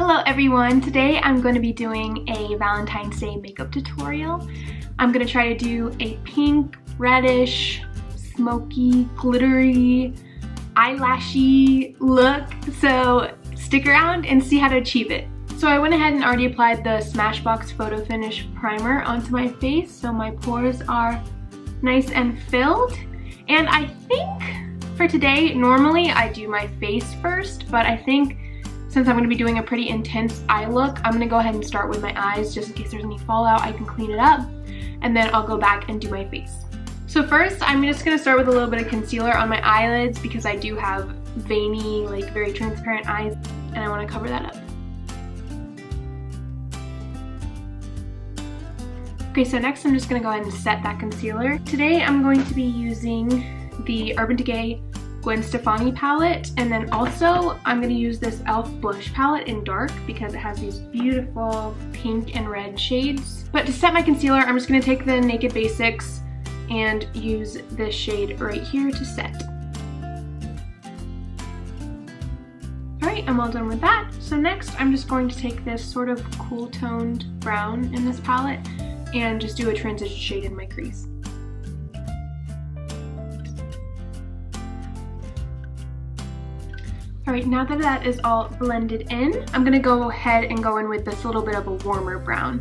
Hello everyone, today I'm going to be doing a Valentine's Day makeup tutorial. I'm going to try to do a pink, reddish, smoky, glittery, eyelashy look, so stick around and see how to achieve it. So I went ahead and already applied the Smashbox Photo Finish Primer onto my face, so my pores are nice and filled. And I think for today, normally I do my face first, but I think since I'm going to be doing a pretty intense eye look, I'm going to go ahead and start with my eyes just in case there's any fallout. I can clean it up and then I'll go back and do my face. So first, I'm just going to start with a little bit of concealer on my eyelids because I do have veiny, like very transparent eyes, and I want to cover that up. Okay, so next I'm just going to go ahead and set that concealer. Today I'm going to be using the Urban Decay Gwen Stefani palette, and then also I'm going to use this e.l.f. blush palette in dark because it has these beautiful pink and red shades. But to set my concealer, I'm just going to take the Naked Basics and use this shade right here to set. Alright, I'm all done with that. So next I'm just going to take this sort of cool toned brown in this palette and just do a transition shade in my crease. Alright, now that that is all blended in, I'm going to go ahead and go in with this little bit of a warmer brown.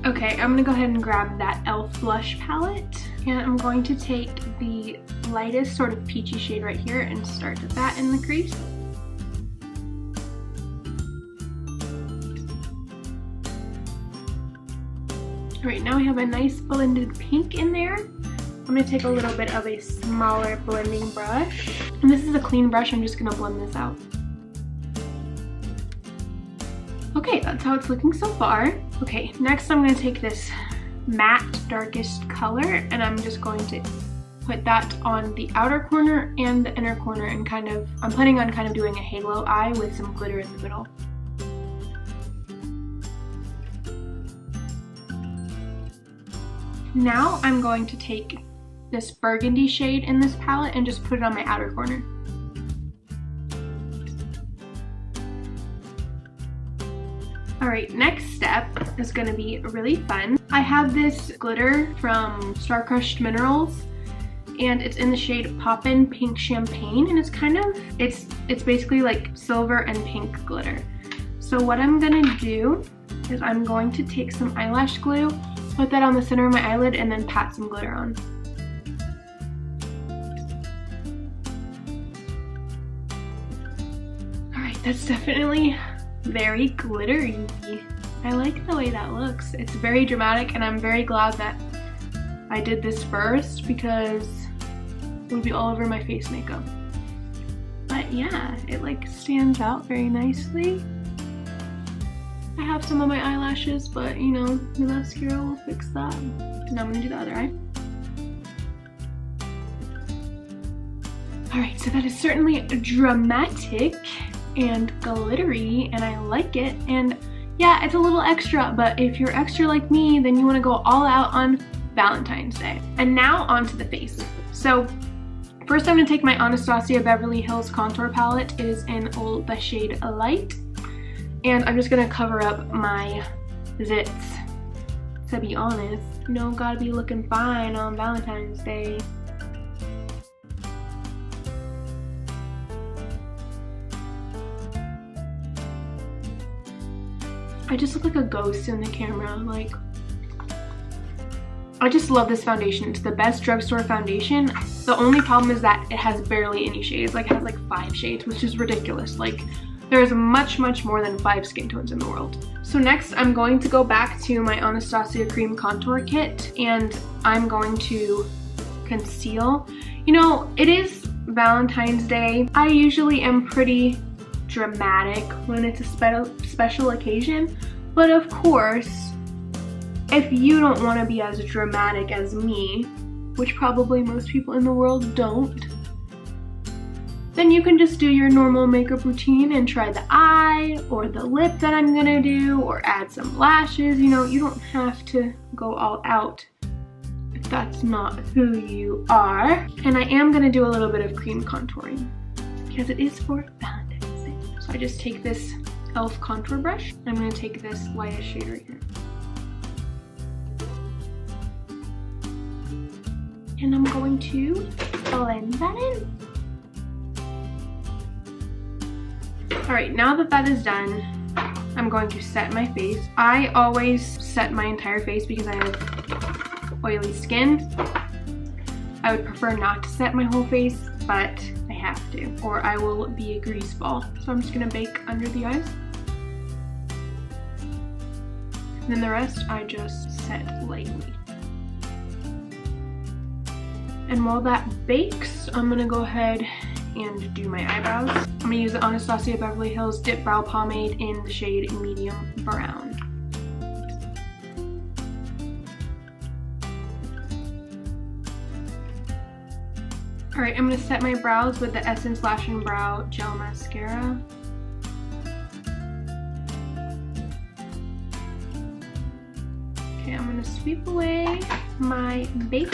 Okay, I'm going to go ahead and grab that e.l.f. blush palette, and I'm going to take the lightest sort of peachy shade right here and start that in the crease. Alright, now we have a nice blended pink in there. I'm going to take a little bit of a smaller blending brush, and this is a clean brush. I'm just going to blend this out. Okay, that's how it's looking so far. Okay, next I'm going to take this matte darkest color, and I'm just going to put that on the outer corner and the inner corner, and I'm planning on kind of doing a halo eye with some glitter in the middle. Now I'm going to take this burgundy shade in this palette and just put it on my outer corner. Alright, next step is going to be really fun. I have this glitter from Star Crushed Minerals, and it's in the shade Poppin' Pink Champagne, and it's basically like silver and pink glitter. So what I'm going to do is I'm going to take some eyelash glue, put that on the center of my eyelid, and then pat some glitter on. Alright, that's definitely very glittery. I like the way that looks. It's very dramatic, and I'm very glad that I did this first because it would be all over my face makeup. But yeah, it like stands out very nicely. I have some on my eyelashes, but you know, the mascara will fix that. Now I'm gonna do the other eye. Alright, so that is certainly dramatic and glittery, and I like it. And yeah, it's a little extra, but if you're extra like me, then you want to go all out on Valentine's Day. And now onto the face. So first I'm going to take my Anastasia Beverly Hills contour palette. It is in the shade Light. And I'm just going to cover up my zits. To be honest, you know, gotta be looking fine on Valentine's Day. I just look like a ghost in the camera. Like, I just love this foundation. It's the best drugstore foundation. The only problem is that it has barely any shades. Like, it has like 5 shades, which is ridiculous. Like, there's much more than 5 skin tones in the world. So next I'm going to go back to my Anastasia Cream Contour Kit, and I'm going to conceal. You know, it is Valentine's Day. I usually am pretty dramatic when it's a special occasion, but of course, if you don't want to be as dramatic as me, which probably most people in the world don't, then you can just do your normal makeup routine and try the eye or the lip that I'm gonna do, or add some lashes. You know, you don't have to go all out if that's not who you are. And I am gonna do a little bit of cream contouring. because it is for Valentine's Day. So I just take this e.l.f. contour brush. I'm going to take this lightest shade right here. And I'm going to blend that in. Alright, now that that is done, I'm going to set my face. I always set my entire face because I have oily skin. I would prefer not to set my whole face, but I have to, or I will be a grease ball. So I'm just gonna bake under the eyes. And then the rest I just set lightly. And while that bakes, I'm gonna go ahead and do my eyebrows. I'm gonna use the Anastasia Beverly Hills Dip Brow Pomade in the shade Medium Brown. Alright, I'm gonna set my brows with the Essence Lash and Brow Gel Mascara. Okay, I'm gonna sweep away my bake.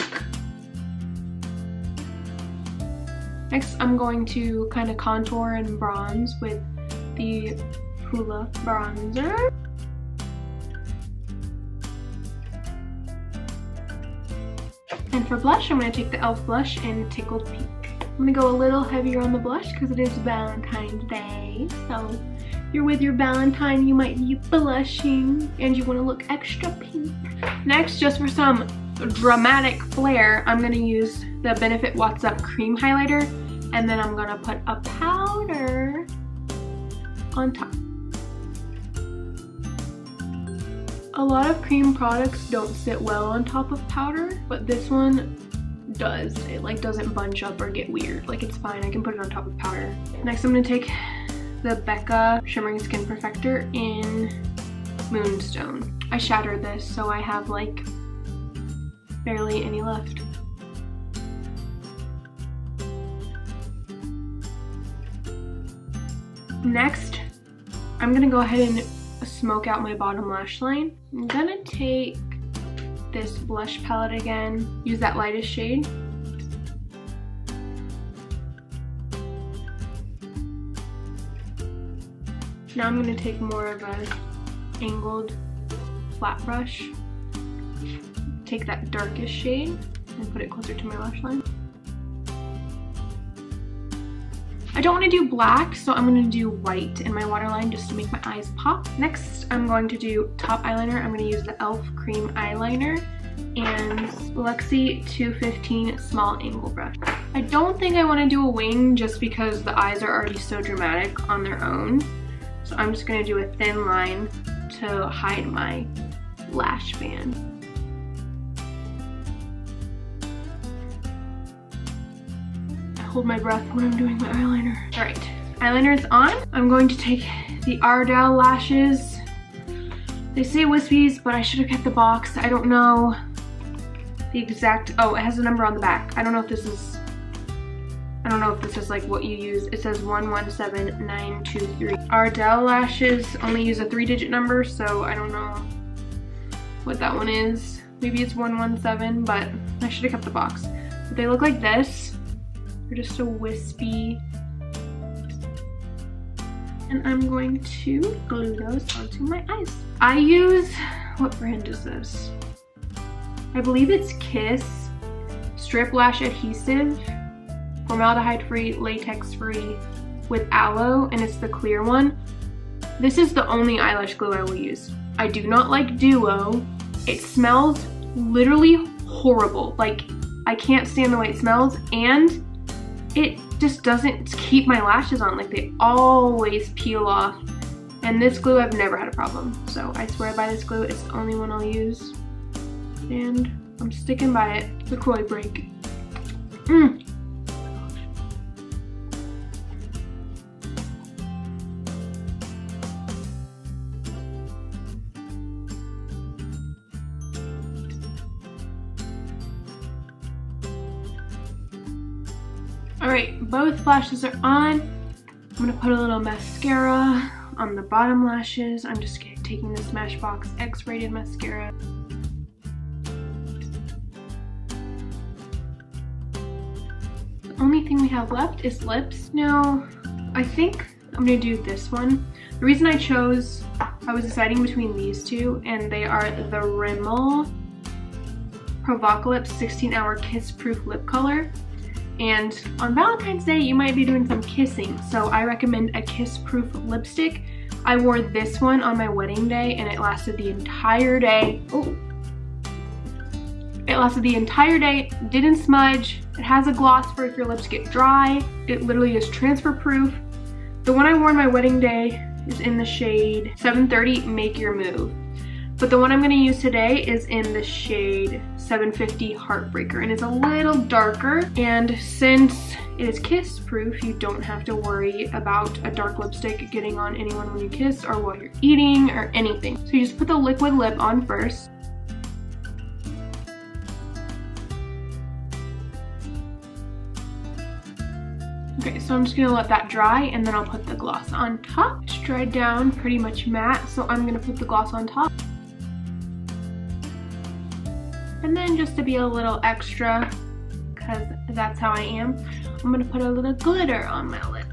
Next, I'm going to kind of contour and bronze with the Hoola bronzer. And for blush, I'm going to take the e.l.f. blush in Tickled Pink. I'm going to go a little heavier on the blush because it is Valentine's Day. So if you're with your Valentine, you might be blushing and you want to look extra pink. Next, just for some dramatic flair, I'm going to use the Benefit What's Up cream highlighter, and then I'm going to put a powder on top. A lot of cream products don't sit well on top of powder, but this one does. It like doesn't bunch up or get weird. Like it's fine, I can put it on top of powder. Next I'm gonna take the Becca Shimmering Skin Perfector in Moonstone. I shattered this, so I have like barely any left. Next, I'm gonna go ahead and smoke out my bottom lash line. I'm gonna take this blush palette again, use that lightest shade. Now I'm gonna take more of a angled flat brush, take that darkest shade and put it closer to my lash line. I don't want to do black, so I'm going to do white in my waterline just to make my eyes pop. Next, I'm going to do top eyeliner. I'm going to use the e.l.f. cream eyeliner and Luxie 215 small angle brush. I don't think I want to do a wing just because the eyes are already so dramatic on their own. So I'm just going to do a thin line to hide my lash band. Hold my breath when I'm doing my eyeliner. All right, eyeliner is on. I'm going to take the Ardell lashes. They say wispies, but I should have kept the box. I don't know the exact, oh, it has a number on the back. I don't know if this is like what you use. It says 117923. Ardell lashes only use a 3-digit number, so I don't know what that one is. Maybe it's 117, but I should have kept the box. But they look like this. They're just so wispy. And I'm going to glue those onto my eyes. I use, what brand is this? I believe it's Kiss Strip Lash Adhesive, formaldehyde-free, latex-free, with aloe, and it's the clear one. This is the only eyelash glue I will use. I do not like Duo. It smells literally horrible. Like, I can't stand the way it smells, and it just doesn't keep my lashes on. Like, they always peel off. And this glue, I've never had a problem. So I swear by this glue, it's the only one I'll use. And I'm sticking by it. The Croy break. Alright, both lashes are on. I'm gonna put a little mascara on the bottom lashes. I'm just taking the Smashbox X-rated mascara. only thing we have left is lips. Now, I think I'm gonna do this one. The reason I was deciding between these two, and they are the Rimmel Provocalips 16-Hour Kiss Proof Lip Color. And on Valentine's Day, you might be doing some kissing, so I recommend a kiss proof lipstick. I wore this one on my wedding day and it lasted the entire day. Oh. It lasted the entire day, didn't smudge. It has a gloss for if your lips get dry. It literally is transfer proof. The one I wore on my wedding day is in the shade 730 Make Your Move. But the one I'm gonna use today is in the shade 750 Heartbreaker, and it's a little darker. And since it is kiss proof, you don't have to worry about a dark lipstick getting on anyone when you kiss or while you're eating or anything. So you just put the liquid lip on first. Okay, so I'm just gonna let that dry and then I'll put the gloss on top. It's dried down pretty much matte, so I'm gonna put the gloss on top. And then just to be a little extra, because that's how I am, I'm gonna put a little glitter on my lip.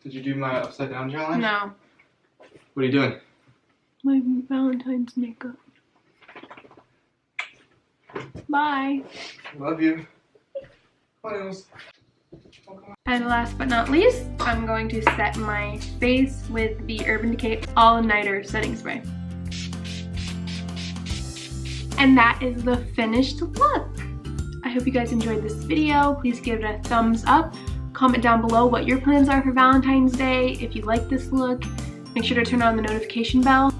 Did you do my upside down challenge? No. What are you doing? My Valentine's makeup. Bye. Love you. Bye. And last but not least, I'm going to set my face with the Urban Decay All Nighter Setting Spray. And that is the finished look. I hope you guys enjoyed this video. Please give it a thumbs up. Comment down below what your plans are for Valentine's Day. If you like this look, make sure to turn on the notification bell.